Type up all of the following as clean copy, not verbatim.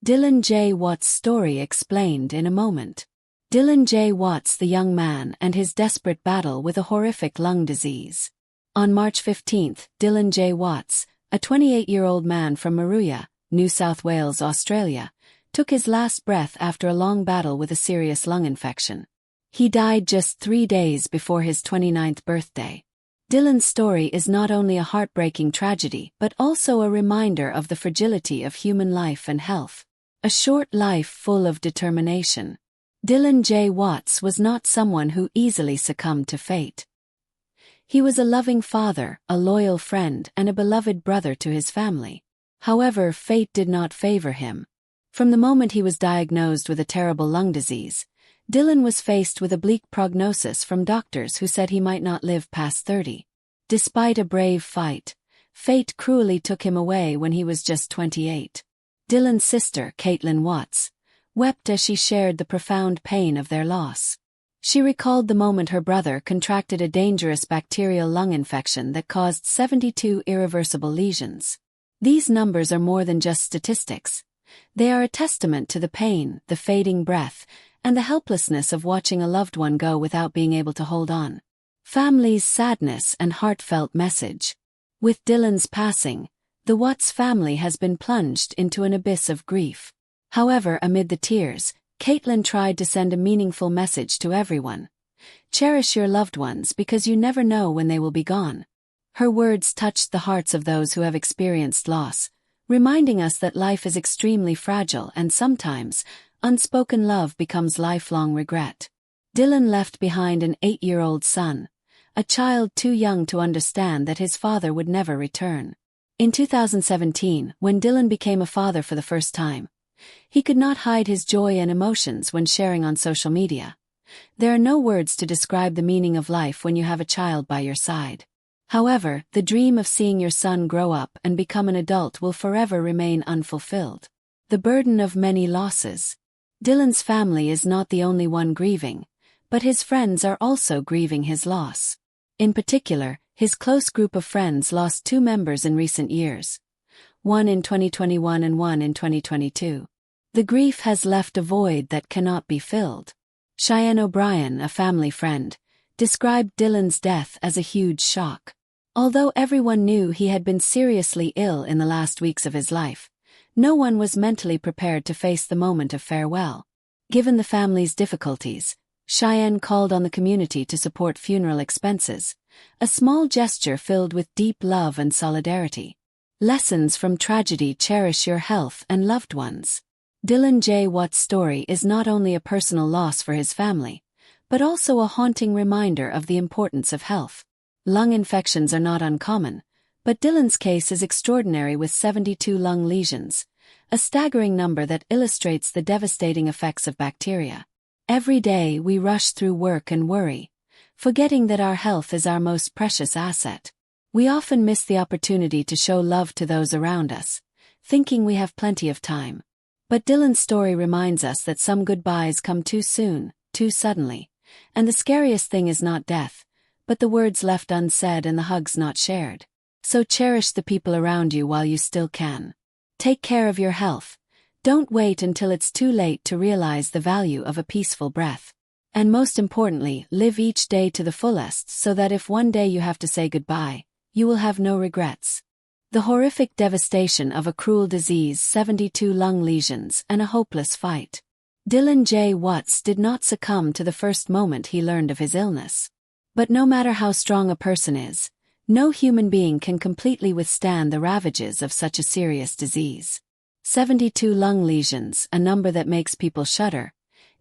Dylan J. Watts' story explained in a moment. Dylan J. Watts, the young man, and his desperate battle with a horrific lung disease. On March 15, Dylan J. Watts, a 28-year-old man from Maruya, New South Wales, Australia, took his last breath after a long battle with a serious lung infection. He died just 3 days before his 29th birthday. Dylan's story is not only a heartbreaking tragedy but also a reminder of the fragility of human life and health. A short life full of determination. Dylan J. Watts was not someone who easily succumbed to fate. He was a loving father, a loyal friend, and a beloved brother to his family. However, fate did not favor him. From the moment he was diagnosed with a terrible lung disease, Dylan was faced with a bleak prognosis from doctors who said he might not live past 30. Despite a brave fight, fate cruelly took him away when he was just 28. Dylan's sister, Caitlin Watts, wept as she shared the profound pain of their loss. She recalled the moment her brother contracted a dangerous bacterial lung infection that caused 72 irreversible lesions. These numbers are more than just statistics. They are a testament to the pain, the fading breath, and the helplessness of watching a loved one go without being able to hold on. Family's sadness and heartfelt message. With Dylan's passing, the Watts family has been plunged into an abyss of grief. However, amid the tears, Caitlin tried to send a meaningful message to everyone. Cherish your loved ones because you never know when they will be gone. Her words touched the hearts of those who have experienced loss, reminding us that life is extremely fragile and sometimes, unspoken love becomes lifelong regret. Dylan left behind an 8-year-old son, a child too young to understand that his father would never return. In 2017, when Dylan became a father for the first time, he could not hide his joy and emotions when sharing on social media. There are no words to describe the meaning of life when you have a child by your side. However, the dream of seeing your son grow up and become an adult will forever remain unfulfilled. The burden of many losses. Dylan's family is not the only one grieving, but his friends are also grieving his loss. In particular, his close group of friends lost 2 members in recent years, one in 2021 and one in 2022. The grief has left a void that cannot be filled. Cheyenne O'Brien, a family friend, described Dylan's death as a huge shock. Although everyone knew he had been seriously ill in the last weeks of his life, no one was mentally prepared to face the moment of farewell. Given the family's difficulties, Cheyenne called on the community to support funeral expenses, a small gesture filled with deep love and solidarity. Lessons from tragedy: cherish your health and loved ones. Dylan J. Watts' story is not only a personal loss for his family, but also a haunting reminder of the importance of health. Lung infections are not uncommon, but Dylan's case is extraordinary with 72 lung lesions, a staggering number that illustrates the devastating effects of bacteria. Every day we rush through work and worry, forgetting that our health is our most precious asset. We often miss the opportunity to show love to those around us, thinking we have plenty of time. But Dylan's story reminds us that some goodbyes come too soon, too suddenly, and the scariest thing is not death, but the words left unsaid and the hugs not shared. So cherish the people around you while you still can. Take care of your health. Don't wait until it's too late to realize the value of a peaceful breath. And most importantly, live each day to the fullest so that if one day you have to say goodbye, you will have no regrets. The horrific devastation of a cruel disease, 72 lung lesions, and a hopeless fight. Dylan J. Watts did not succumb to the first moment he learned of his illness. But no matter how strong a person is, no human being can completely withstand the ravages of such a serious disease. 72 lung lesions, a number that makes people shudder,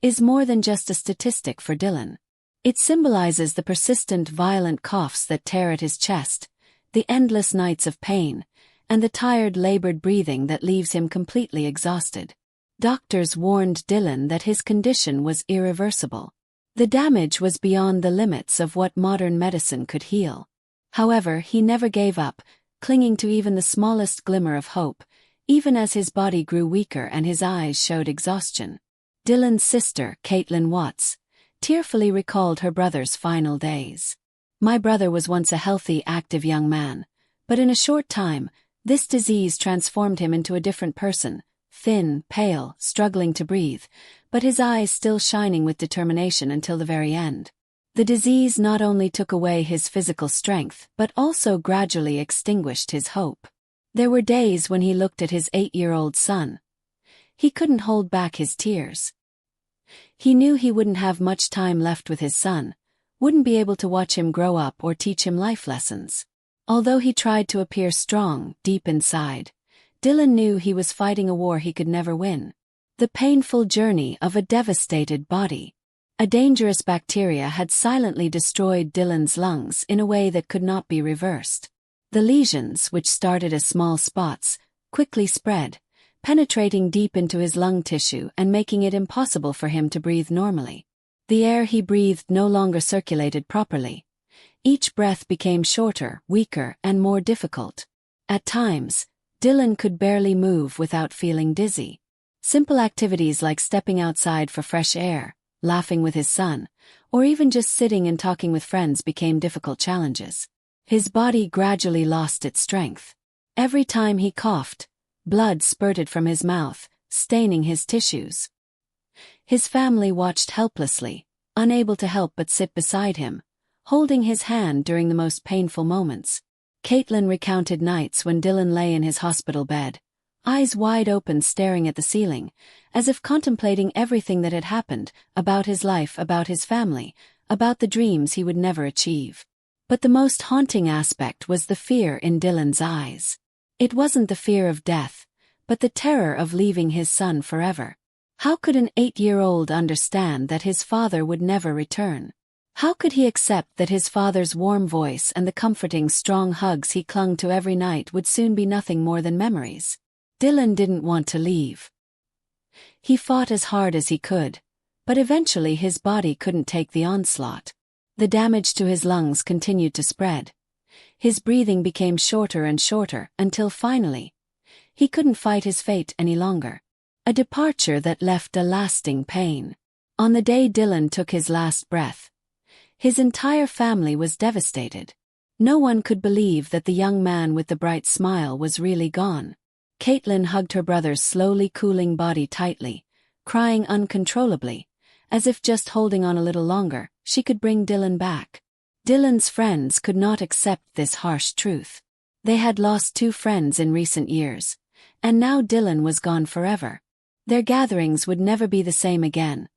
is more than just a statistic for Dylan. It symbolizes the persistent violent coughs that tear at his chest, the endless nights of pain, and the tired labored breathing that leaves him completely exhausted. Doctors warned Dylan that his condition was irreversible. The damage was beyond the limits of what modern medicine could heal. However, he never gave up, clinging to even the smallest glimmer of hope, even as his body grew weaker and his eyes showed exhaustion. Dylan's sister, Caitlin Watts, tearfully recalled her brother's final days. My brother was once a healthy, active young man, but in a short time, this disease transformed him into a different person, thin, pale, struggling to breathe, but his eyes still shining with determination until the very end. The disease not only took away his physical strength but also gradually extinguished his hope. There were days when he looked at his 8-year-old son. He couldn't hold back his tears. He knew he wouldn't have much time left with his son, wouldn't be able to watch him grow up or teach him life lessons. Although he tried to appear strong, deep inside, Dylan knew he was fighting a war he could never win. The painful journey of a devastated body. A dangerous bacteria had silently destroyed Dylan's lungs in a way that could not be reversed. The lesions, which started as small spots, quickly spread, penetrating deep into his lung tissue and making it impossible for him to breathe normally. The air he breathed no longer circulated properly. Each breath became shorter, weaker, and more difficult. At times, Dylan could barely move without feeling dizzy. Simple activities like stepping outside for fresh air, laughing with his son, or even just sitting and talking with friends became difficult challenges. His body gradually lost its strength. Every time he coughed, blood spurted from his mouth, staining his tissues. His family watched helplessly, unable to help but sit beside him, holding his hand during the most painful moments. Caitlin recounted nights when Dylan lay in his hospital bed, eyes wide open staring at the ceiling, as if contemplating everything that had happened, about his life, about his family, about the dreams he would never achieve. But the most haunting aspect was the fear in Dylan's eyes. It wasn't the fear of death, but the terror of leaving his son forever. How could an 8-year-old understand that his father would never return? How could he accept that his father's warm voice and the comforting, strong hugs he clung to every night would soon be nothing more than memories? Dylan didn't want to leave. He fought as hard as he could, but eventually his body couldn't take the onslaught. The damage to his lungs continued to spread. His breathing became shorter and shorter until finally, he couldn't fight his fate any longer. A departure that left a lasting pain. On the day Dylan took his last breath, his entire family was devastated. No one could believe that the young man with the bright smile was really gone. Caitlin hugged her brother's slowly cooling body tightly, crying uncontrollably, as if just holding on a little longer, she could bring Dylan back. Dylan's friends could not accept this harsh truth. They had lost 2 friends in recent years, and now Dylan was gone forever. Their gatherings would never be the same again,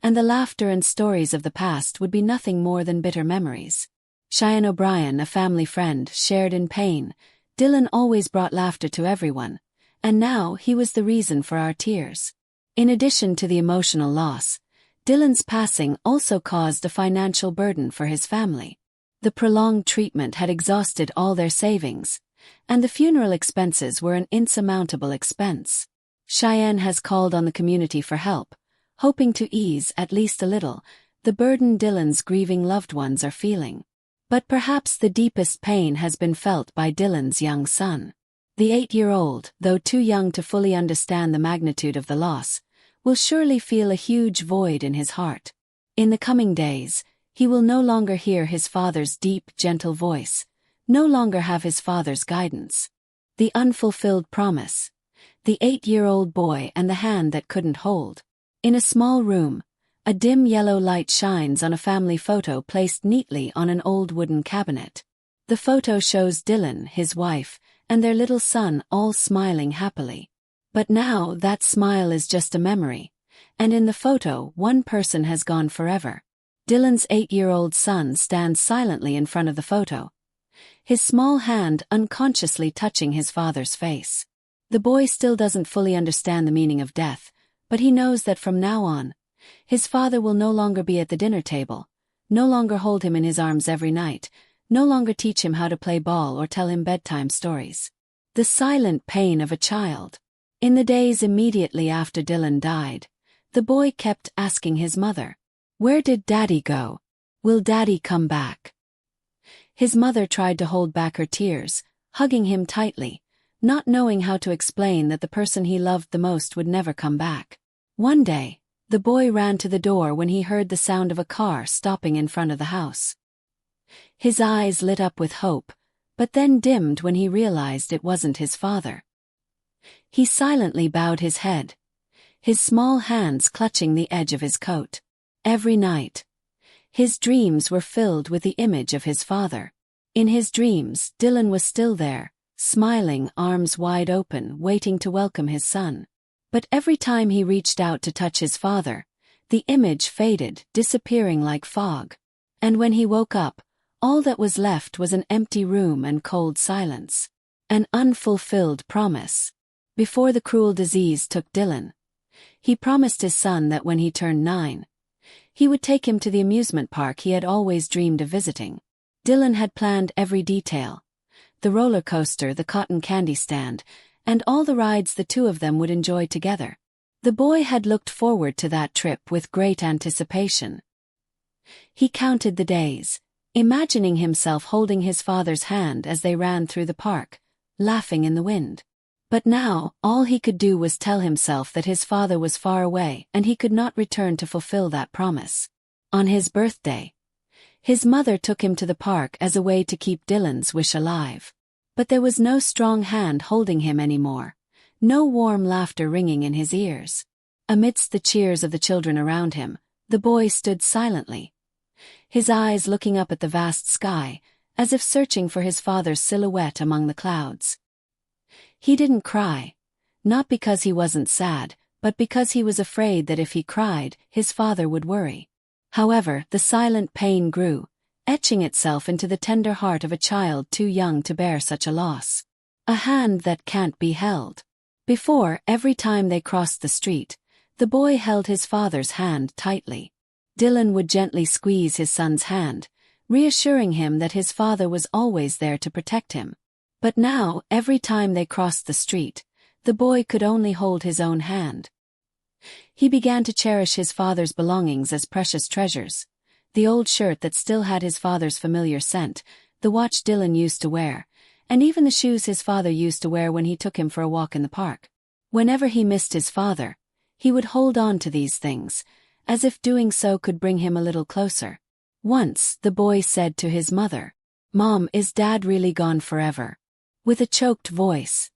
and the laughter and stories of the past would be nothing more than bitter memories. Cheyenne O'Brien, a family friend, shared in pain. Dylan always brought laughter to everyone, and now he was the reason for our tears. In addition to the emotional loss, Dylan's passing also caused a financial burden for his family. The prolonged treatment had exhausted all their savings, and the funeral expenses were an insurmountable expense. Cheyenne has called on the community for help, hoping to ease at least a little the burden Dylan's grieving loved ones are feeling. But perhaps the deepest pain has been felt by Dylan's young son. The 8-year-old, though too young to fully understand the magnitude of the loss, will surely feel a huge void in his heart. In the coming days, he will no longer hear his father's deep, gentle voice, no longer have his father's guidance. The unfulfilled promise. The 8-year-old boy and the hand that couldn't hold. In a small room, a dim yellow light shines on a family photo placed neatly on an old wooden cabinet. The photo shows Dylan, his wife, and their little son all smiling happily. But now that smile is just a memory, and in the photo one person has gone forever. Dylan's 8-year-old son stands silently in front of the photo, his small hand unconsciously touching his father's face. The boy still doesn't fully understand the meaning of death, but he knows that from now on, his father will no longer be at the dinner table, no longer hold him in his arms every night, no longer teach him how to play ball or tell him bedtime stories. The silent pain of a child. In the days immediately after Dylan died, the boy kept asking his mother, "Where did Daddy go? Will Daddy come back?" His mother tried to hold back her tears, hugging him tightly, not knowing how to explain that the person he loved the most would never come back. One day, the boy ran to the door when he heard the sound of a car stopping in front of the house. His eyes lit up with hope, but then dimmed when he realized it wasn't his father. He silently bowed his head, his small hands clutching the edge of his coat. Every night, his dreams were filled with the image of his father. In his dreams, Dylan was still there, smiling, arms wide open, waiting to welcome his son. But every time he reached out to touch his father, the image faded, disappearing like fog. And when he woke up, all that was left was an empty room and cold silence. An unfulfilled promise. Before the cruel disease took Dylan, he promised his son that when he turned 9, he would take him to the amusement park he had always dreamed of visiting. Dylan had planned every detail: the roller coaster, the cotton candy stand, and all the rides the two of them would enjoy together. The boy had looked forward to that trip with great anticipation. He counted the days, imagining himself holding his father's hand as they ran through the park, laughing in the wind. But now, all he could do was tell himself that his father was far away and he could not return to fulfill that promise. On his birthday, his mother took him to the park as a way to keep Dylan's wish alive. But there was no strong hand holding him anymore, no warm laughter ringing in his ears. Amidst the cheers of the children around him, the boy stood silently, his eyes looking up at the vast sky, as if searching for his father's silhouette among the clouds. He didn't cry, not because he wasn't sad, but because he was afraid that if he cried, his father would worry. However, the silent pain grew, etching itself into the tender heart of a child too young to bear such a loss. A hand that can't be held. Before, every time they crossed the street, the boy held his father's hand tightly. Dylan would gently squeeze his son's hand, reassuring him that his father was always there to protect him. But now, every time they crossed the street, the boy could only hold his own hand. He began to cherish his father's belongings as precious treasures: the old shirt that still had his father's familiar scent, the watch Dylan used to wear, and even the shoes his father used to wear when he took him for a walk in the park. Whenever he missed his father, he would hold on to these things, as if doing so could bring him a little closer. Once, the boy said to his mother, "Mom, is Dad really gone forever?" With a choked voice,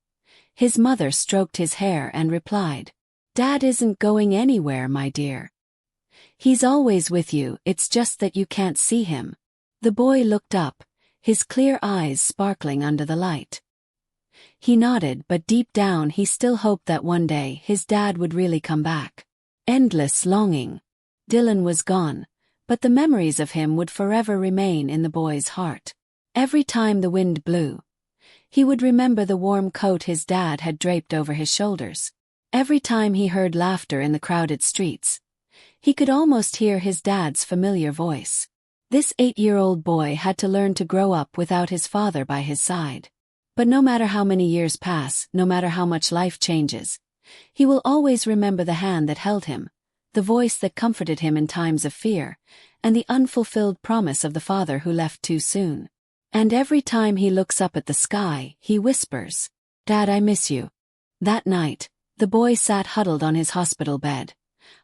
his mother stroked his hair and replied, "Dad isn't going anywhere, my dear. He's always with you, it's just that you can't see him." The boy looked up, his clear eyes sparkling under the light. He nodded, but deep down he still hoped that one day his dad would really come back. Endless longing. Dylan was gone, but the memories of him would forever remain in the boy's heart. Every time the wind blew, he would remember the warm coat his dad had draped over his shoulders. Every time he heard laughter in the crowded streets, he could almost hear his dad's familiar voice. This 8-year-old boy had to learn to grow up without his father by his side. But no matter how many years pass, no matter how much life changes, he will always remember the hand that held him, the voice that comforted him in times of fear, and the unfulfilled promise of the father who left too soon. And every time he looks up at the sky, he whispers, "Dad, I miss you." That night, the boy sat huddled on his hospital bed,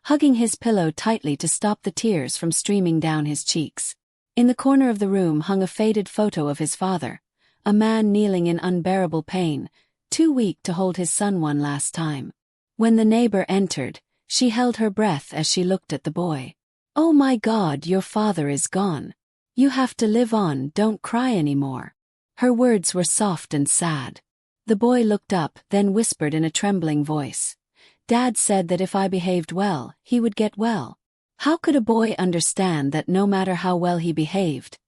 hugging his pillow tightly to stop the tears from streaming down his cheeks. In the corner of the room hung a faded photo of his father, a man kneeling in unbearable pain, too weak to hold his son one last time. When the neighbor entered, she held her breath as she looked at the boy. "Oh my God, your father is gone. You have to live on, don't cry anymore." Her words were soft and sad. The boy looked up, then whispered in a trembling voice, "Dad said that if I behaved well, he would get well." How could a boy understand that no matter how well he behaved,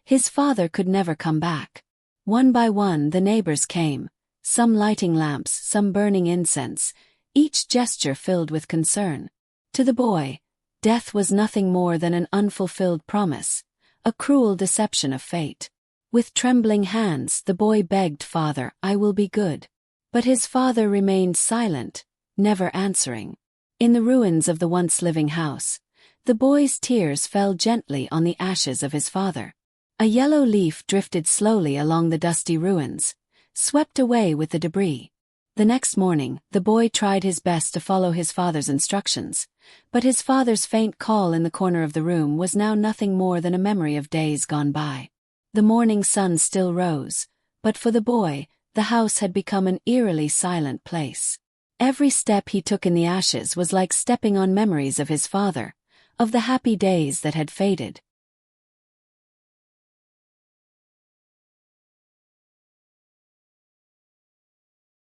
his father could never come back? One by one the neighbors came, some lighting lamps, some burning incense, each gesture filled with concern. To the boy, death was nothing more than an unfulfilled promise, a cruel deception of fate. With trembling hands the boy begged, "Father, I will be good." But his father remained silent, never answering. In the ruins of the once living house, the boy's tears fell gently on the ashes of his father. A yellow leaf drifted slowly along the dusty ruins, swept away with the debris. The next morning, the boy tried his best to follow his father's instructions, but his father's faint call in the corner of the room was now nothing more than a memory of days gone by. The morning sun still rose, but for the boy, the house had become an eerily silent place. Every step he took in the ashes was like stepping on memories of his father, of the happy days that had faded.